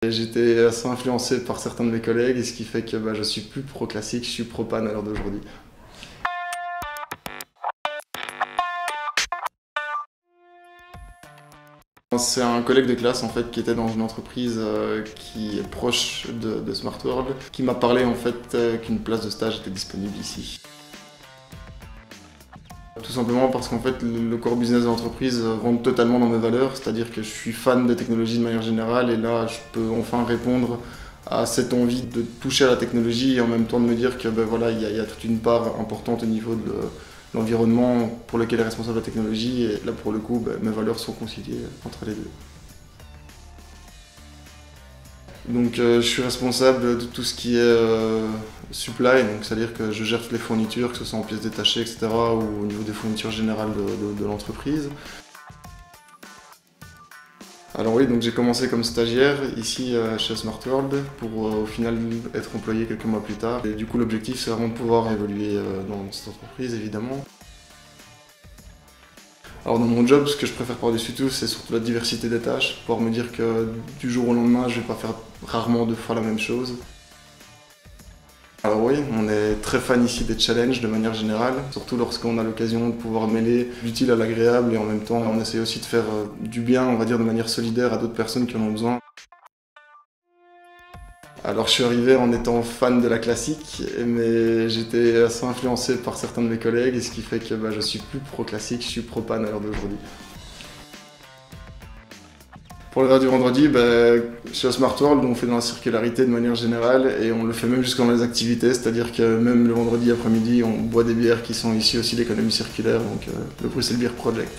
J'étais assez influencé par certains de mes collègues, et ce qui fait que je suis plus pro classique, je suis pro pan à l'heure d'aujourd'hui. C'est un collègue de classe en fait qui était dans une entreprise qui est proche de Smart World, qui m'a parlé en fait qu'une place de stage était disponible ici. Tout simplement parce qu'en fait le core business de l'entreprise rentre totalement dans mes valeurs, c'est-à-dire que je suis fan de technologie de manière générale, et là je peux enfin répondre à cette envie de toucher à la technologie et en même temps de me dire que voilà, il y a toute une part importante au niveau de l'environnement pour lequel est responsable la technologie, et là pour le coup mes valeurs sont conciliées entre les deux. Donc je suis responsable de tout ce qui est supply, donc c'est-à-dire que je gère toutes les fournitures, que ce soit en pièces détachées, etc., ou au niveau des fournitures générales de l'entreprise. Alors oui, donc j'ai commencé comme stagiaire ici chez Smart World pour au final être employé quelques mois plus tard. Et du coup l'objectif c'est vraiment de pouvoir évoluer dans cette entreprise évidemment. Alors dans mon job, ce que je préfère par-dessus tout, c'est surtout la diversité des tâches, pouvoir me dire que du jour au lendemain, je vais pas faire rarement deux fois la même chose. Alors oui, on est très fan ici des challenges de manière générale, surtout lorsqu'on a l'occasion de pouvoir mêler l'utile à l'agréable, et en même temps on essaie aussi de faire du bien, on va dire de manière solidaire à d'autres personnes qui en ont besoin. Alors je suis arrivé en étant fan de la classique, mais j'étais assez influencé par certains de mes collègues, et ce qui fait que je suis plus pro classique, je suis pro pan à l'heure d'aujourd'hui. Pour l'horaire du vendredi, chez Smart World, on fait dans la circularité de manière générale, et on le fait même jusqu'à dans les activités, c'est-à-dire que même le vendredi après-midi, on boit des bières qui sont ici aussi d'économie circulaire, donc le Bruxelles Beer Project.